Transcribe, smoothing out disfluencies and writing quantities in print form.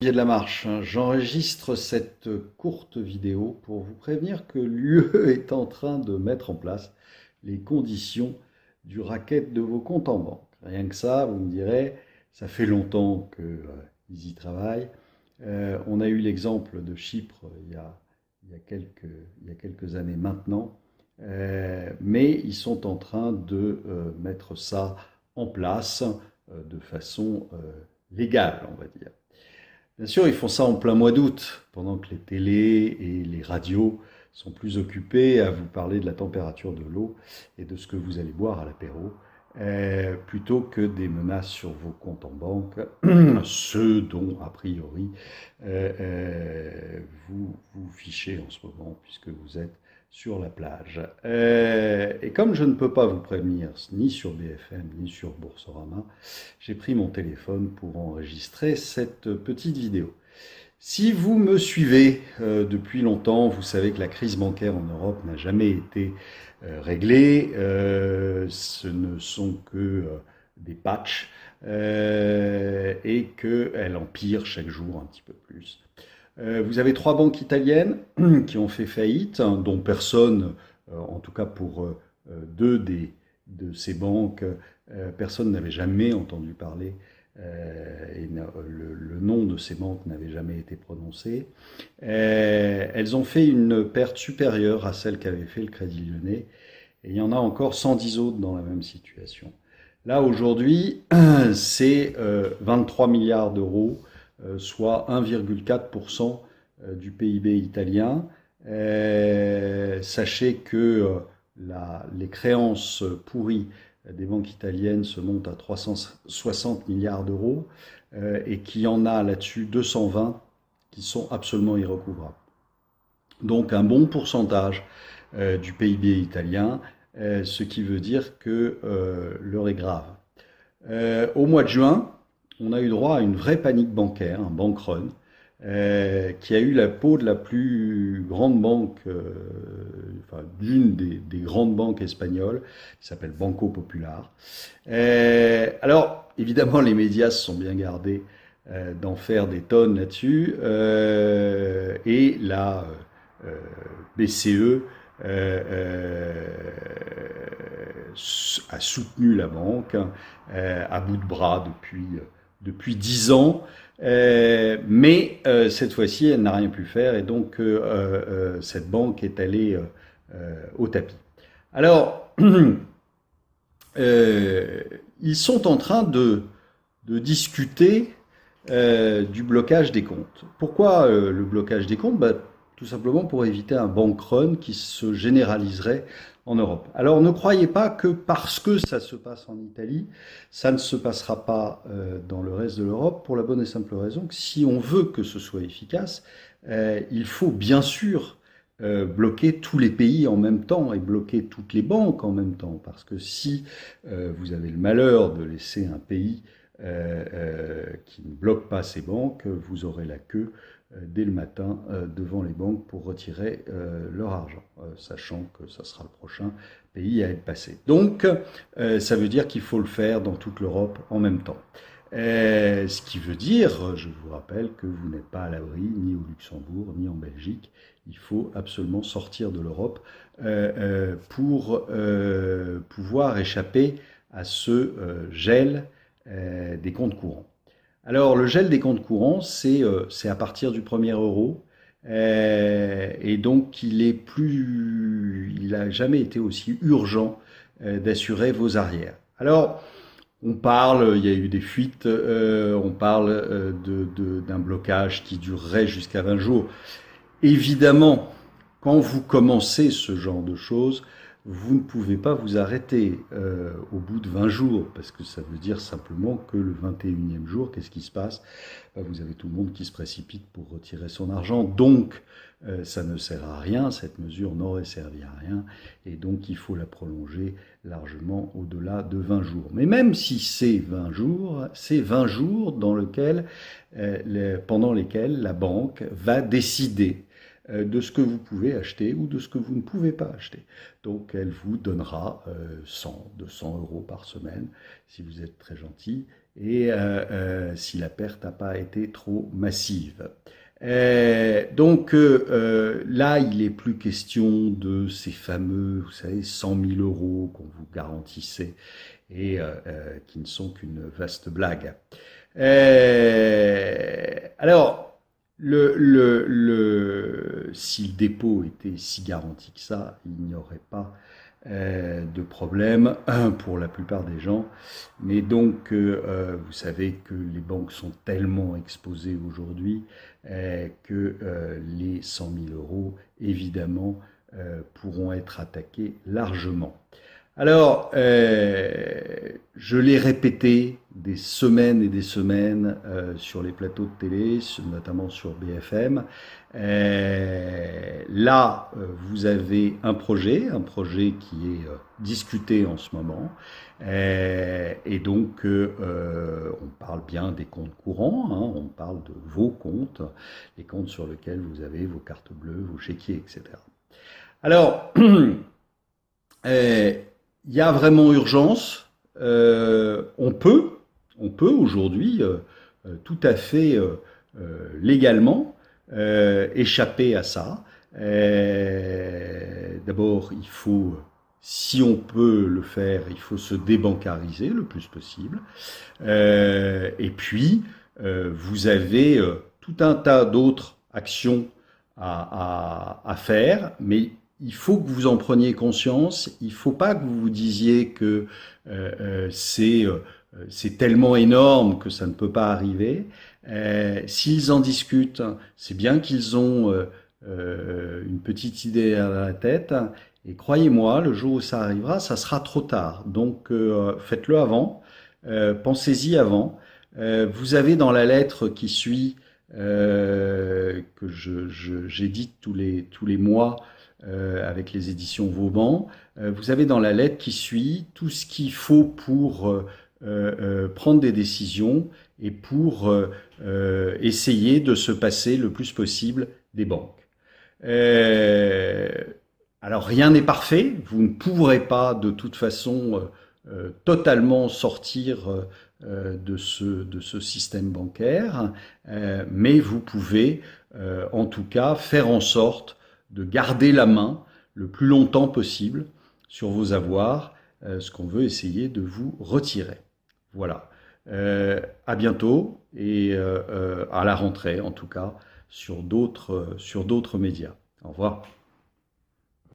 Olivier de la Marche, j'enregistre cette courte vidéo pour vous prévenir que l'UE est en train de mettre en place les conditions du racket de vos comptes en banque. Rien que ça, vous me direz, ça fait longtemps qu'ils y travaillent. On a eu l'exemple de Chypre il y a quelques années maintenant, mais ils sont en train de mettre ça en place de façon légale, on va dire. Bien sûr, ils font ça en plein mois d'août, pendant que les télés et les radios sont plus occupés à vous parler de la température de l'eau et de ce que vous allez boire à l'apéro, plutôt que des menaces sur vos comptes en banque, ceux dont, a priori, vous vous fichez en ce moment, puisque vous êtes sur la plage. Et comme je ne peux pas vous prévenir, ni sur BFM, ni sur Boursorama, j'ai pris mon téléphone pour enregistrer cette petite vidéo. Si vous me suivez depuis longtemps, vous savez que la crise bancaire en Europe n'a jamais été réglée. Ce ne sont que des patchs et qu'elle empire chaque jour un petit peu plus. Vous avez 3 banques italiennes qui ont fait faillite, hein, dont personne, en tout cas pour deux de ces banques, personne n'avait jamais entendu parler et le nom de ces banques n'avait jamais été prononcé. Elles ont fait une perte supérieure à celle qu'avait fait le Crédit Lyonnais, et il y en a encore 110 autres dans la même situation. Là, aujourd'hui, c'est 23 milliards d'euros, soit 1,4% du PIB italien. Sachez que les créances pourries des banques italiennes se montent à 360 milliards d'euros et qu'il y en a là-dessus 220 qui sont absolument irrecouvrables. Donc un bon pourcentage du PIB italien, ce qui veut dire que l'heure est grave. Au mois de juin, on a eu droit à une vraie panique bancaire, un bank run, qui a eu la peau de la plus grande banque, enfin d'une des grandes banques espagnoles, qui s'appelle Banco Popular. Alors, évidemment, les médias se sont bien gardés d'en faire des tonnes là-dessus, et la BCE a soutenu la banque à bout de bras depuis 10 ans. Mais cette fois-ci, elle n'a rien pu faire et donc cette banque est allée au tapis. Alors, ils sont en train de discuter du blocage des comptes. Pourquoi le blocage des comptes? Tout simplement pour éviter un bank run qui se généraliserait en Europe. Alors ne croyez pas que parce que ça se passe en Italie, ça ne se passera pas dans le reste de l'Europe, pour la bonne et simple raison que si on veut que ce soit efficace, il faut bien sûr bloquer tous les pays en même temps et bloquer toutes les banques en même temps. Parce que si vous avez le malheur de laisser un pays qui ne bloque pas ses banques, vous aurez la queue dès le matin devant les banques pour retirer leur argent, sachant que ça sera le prochain pays à être passé. Donc, ça veut dire qu'il faut le faire dans toute l'Europe en même temps. Ce qui veut dire, je vous rappelle, que vous n'êtes pas à l'abri ni au Luxembourg ni en Belgique. Il faut absolument sortir de l'Europe pour pouvoir échapper à ce gel des comptes courants. Alors, le gel des comptes courants, c'est à partir du 1er euro. Et donc, il n'a jamais été aussi urgent d'assurer vos arrières. Alors, il y a eu des fuites, on parle d'un blocage qui durerait jusqu'à 20 jours. Évidemment, quand vous commencez ce genre de choses, vous ne pouvez pas vous arrêter au bout de 20 jours, parce que ça veut dire simplement que le 21e jour, qu'est-ce qui se passe? Vous avez tout le monde qui se précipite pour retirer son argent, donc ça ne sert à rien, cette mesure n'aurait servi à rien, et donc il faut la prolonger largement au-delà de 20 jours. Mais même si c'est 20 jours pendant lesquels la banque va décider de ce que vous pouvez acheter ou de ce que vous ne pouvez pas acheter. Donc elle vous donnera 100, 200 euros par semaine si vous êtes très gentil et si la perte n'a pas été trop massive. Donc là, il n'est plus question de ces fameux, vous savez, 100 000 euros qu'on vous garantissait et qui ne sont qu'une vaste blague. Alors, si le dépôt était si garanti que ça, il n'y aurait pas de problème pour la plupart des gens. Mais donc, vous savez que les banques sont tellement exposées aujourd'hui que les 100 000 euros, évidemment, pourront être attaqués largement. Alors, je l'ai répété des semaines et des semaines sur les plateaux de télé, notamment sur BFM. Là, vous avez un projet qui est discuté en ce moment. Et donc, on parle bien des comptes courants, hein, on parle de vos comptes, les comptes sur lesquels vous avez vos cartes bleues, vos chéquiers, etc. Alors, il y a vraiment urgence. On peut aujourd'hui tout à fait légalement échapper à ça. D'abord, il faut, si on peut le faire, il faut se débancariser le plus possible. Et puis, vous avez tout un tas d'autres actions à faire, mais il faut que vous en preniez conscience. Il ne faut pas que vous vous disiez que c'est tellement énorme que ça ne peut pas arriver. S'ils en discutent, c'est bien qu'ils ont une petite idée à la tête. Et croyez-moi, le jour où ça arrivera, ça sera trop tard. Donc faites-le avant, pensez-y avant. Vous avez dans la lettre qui suit, que j'édite tous les mois, avec les éditions Vauban, vous avez dans la lettre qui suit tout ce qu'il faut pour prendre des décisions et pour essayer de se passer le plus possible des banques. Alors rien n'est parfait, vous ne pourrez pas de toute façon totalement sortir de ce système bancaire, mais vous pouvez en tout cas faire en sorte de garder la main le plus longtemps possible sur vos avoirs, ce qu'on veut essayer de vous retirer. Voilà. À bientôt et à la rentrée en tout cas sur d'autres médias. Au revoir.